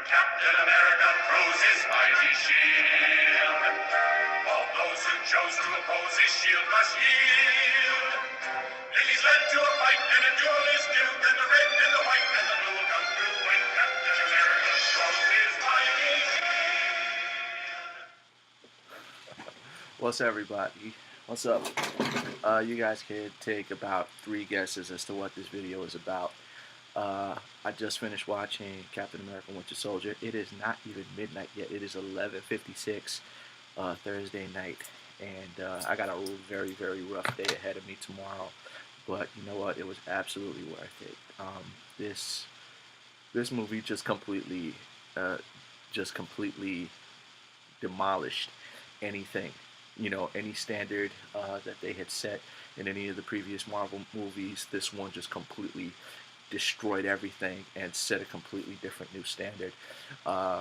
Captain America throws his mighty shield. All those who chose to oppose his shield must yield. If he's led to a fight and a duel is due, then the red and the white and the blue will come through when Captain America throws his mighty shield. What's up, everybody? What's up? You guys can take about 3 guesses as to what this video is about. I just finished watching Captain America Winter Soldier. It is not even midnight yet. It is 11:56 Thursday night, and I got a very, very rough day ahead of me tomorrow. But you know what? It was absolutely worth it. This movie just completely demolished anything, any standard that they had set in any of the previous Marvel movies. This one just completely destroyed everything and set a completely different new standard. Uh,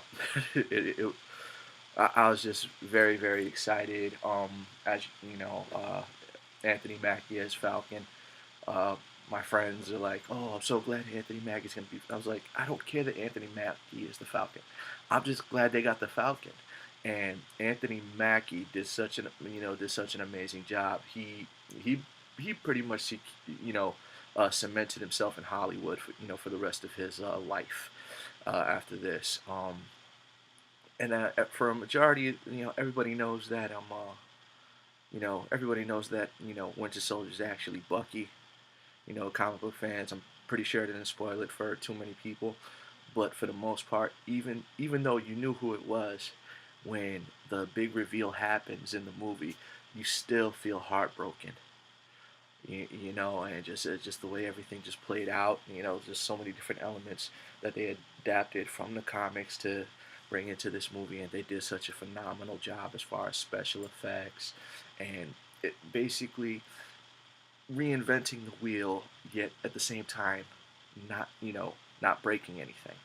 I was just very, very excited. As you know, Anthony Mackie as Falcon. Uh, my friends are like, "Oh, I'm so glad Anthony Mackie's gonna be." I was like, "I don't care that Anthony Mackie is the Falcon. I'm just glad they got the Falcon." And Anthony Mackie did such an amazing job. He he pretty much cemented himself in Hollywood for the rest of his life after this. And for a majority, everybody knows that Winter Soldier is actually Bucky. Comic book fans, I'm pretty sure I didn't spoil it for too many people, but for the most part, even though you knew who it was, when the big reveal happens in the movie, you still feel heartbroken. And just the way everything just played out. Just so many different elements that they adapted from the comics to bring into this movie, and they did such a phenomenal job as far as special effects and basically reinventing the wheel, yet at the same time not breaking anything.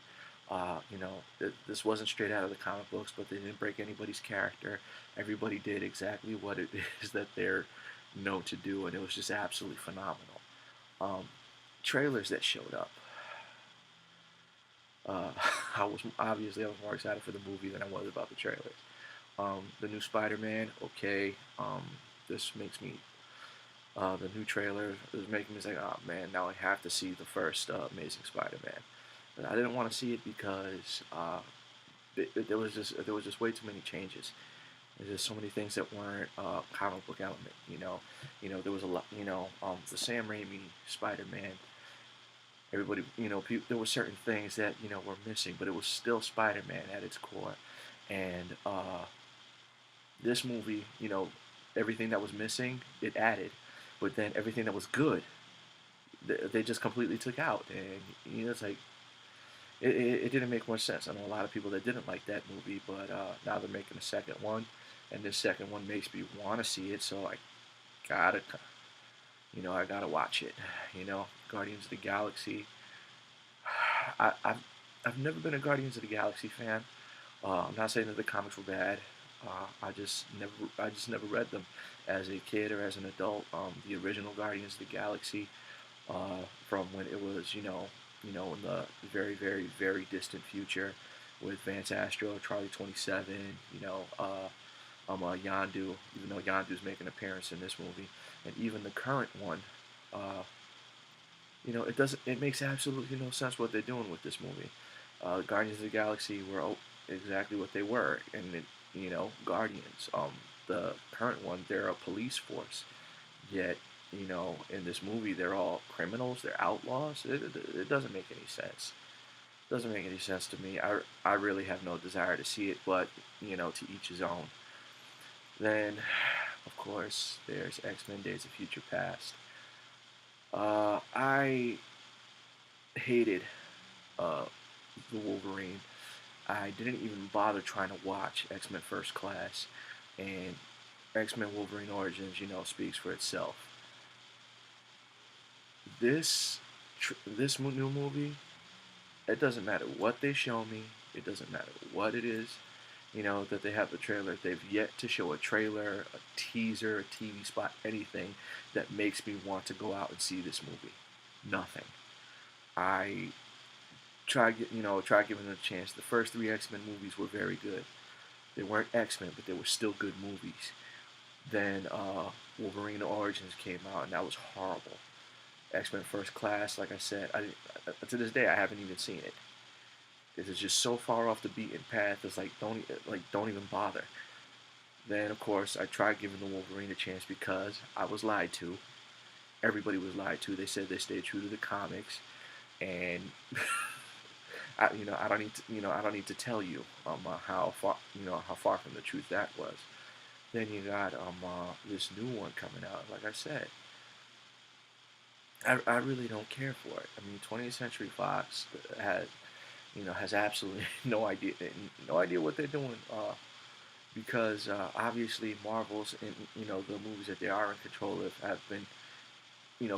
This wasn't straight out of the comic books, but they didn't break anybody's character. Everybody did exactly what it is that they're known to do, and it was just absolutely phenomenal. Um, Trailers that showed up. Uh, I was more excited for the movie than I was about the trailers. The new Spider-Man, okay. This makes me the new trailer is making me say, oh man, now I have to see the first Amazing Spider-Man. And I didn't want to see it because there was just way too many changes. There's just so many things that weren't comic book element. There was a lot. The Sam Raimi Spider-Man. Everybody, there were certain things that were missing, but it was still Spider-Man at its core. And this movie, everything that was missing, it added, but then everything that was good, they just completely took out. And it's like it didn't make much sense. I know a lot of people that didn't like that movie, but now they're making a second one, and this second one makes me want to see it. So I gotta, I gotta watch it. Guardians of the Galaxy. I've never been a Guardians of the Galaxy fan. I'm not saying that the comics were bad. I just never read them as a kid or as an adult. The original Guardians of the Galaxy, from when it was in the very, very, very distant future, with Vance Astro, Charlie 27, Yondu, even though Yondu's making an appearance in this movie, and even the current one. It makes absolutely no sense what they're doing with this movie. Guardians of the Galaxy were exactly what they were, and Guardians. The current one, they're a police force, yet in this movie they're all criminals, they're outlaws. It doesn't make any sense. It doesn't make any sense to me. I really have no desire to see it, but to each his own. Then, of course, there's X-Men: Days of Future Past. I hated uh, the Wolverine. I didn't even bother trying to watch X-Men First Class, and X-Men Wolverine Origins, speaks for itself. This new movie, it doesn't matter what they show me, it doesn't matter what it is, that they have the trailer. They've yet to show a trailer, a teaser, a TV spot, anything that makes me want to go out and see this movie. Nothing. I try giving it a chance. The first three X-Men movies were very good. They weren't X-Men, but they were still good movies. Then Wolverine Origins came out, and that was horrible. X-Men First Class, like I said, to this day I haven't even seen it. It is just so far off the beaten path. It's like don't even bother. Then of course I tried giving the Wolverine a chance because I was lied to. Everybody was lied to. They said they stayed true to the comics, and I don't need to tell you how far from the truth that was. Then you got this new one coming out. Like I said, I really don't care for it. I mean, 20th Century Fox has absolutely no idea what they're doing. Because obviously Marvel's and the movies that they are in control of have been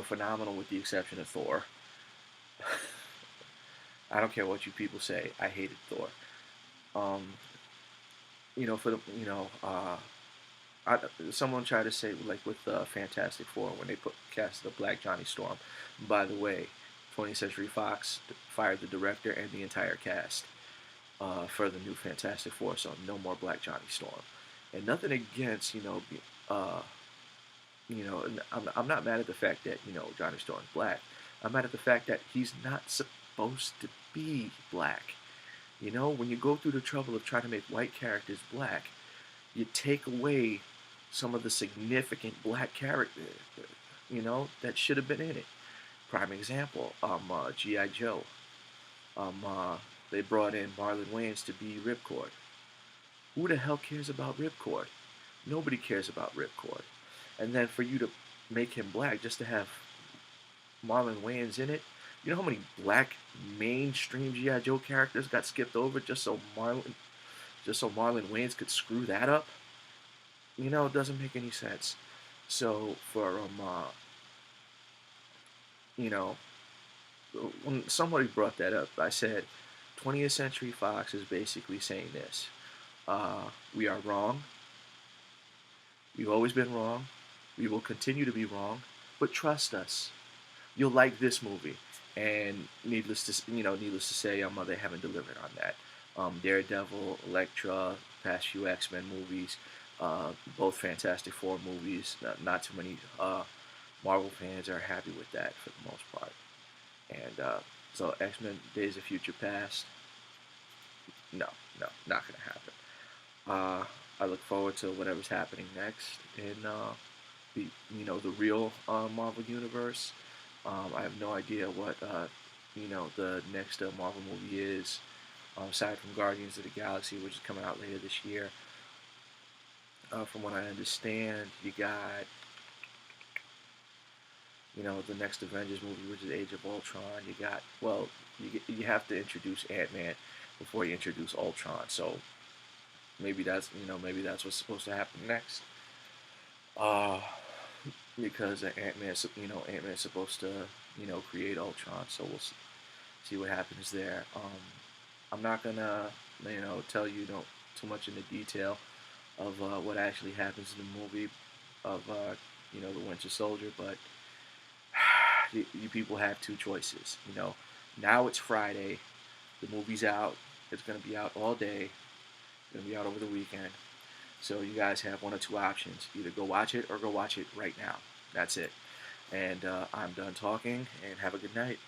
phenomenal with the exception of Thor. I don't care what you people say. I hated Thor. Um, for the someone tried to say like with Fantastic Four when they cast the Black Johnny Storm. By the way, 20th Century Fox fired the director and the entire cast for the new Fantastic Four, so no more Black Johnny Storm. And nothing against I'm not mad at the fact that Johnny Storm's black. I'm mad at the fact that he's not supposed to be black. When you go through the trouble of trying to make white characters black, you take away some of the significant black character, that should have been in it. Prime example, G.I. Joe. They brought in Marlon Wayans to be Ripcord. Who the hell cares about Ripcord? Nobody cares about Ripcord. And then for you to make him black just to have Marlon Wayans in it, you know how many black mainstream G.I. Joe characters got skipped over just so Marlon Wayans could screw that up? It doesn't make any sense. So for when somebody brought that up, I said 20th Century Fox is basically saying this: we are wrong. We've always been wrong. We will continue to be wrong, but trust us. You'll like this movie. And needless to say, they haven't delivered on that. Daredevil, Elektra, past few X-Men movies, both Fantastic Four movies. Not too many Marvel fans are happy with that for the most part. And so X-Men Days of Future Past, no, not gonna happen. I look forward to whatever's happening next in the real Marvel universe. I have no idea what the next Marvel movie is, aside from Guardians of the Galaxy, which is coming out later this year. From what I understand, you got the next Avengers movie, which is Age of Ultron. You got you have to introduce Ant-Man before you introduce Ultron. So maybe that's what's supposed to happen next. Because Ant-Man's supposed to create Ultron, so we'll see what happens there. I'm not gonna tell you too much in the detail of what actually happens in the movie of the Winter Soldier, but you people have two choices. Now it's Friday, the movie's out. It's gonna be out all day. It's gonna be out over the weekend. So you guys have one or two options. Either go watch it or go watch it right now. That's it. And I'm done talking, and have a good night.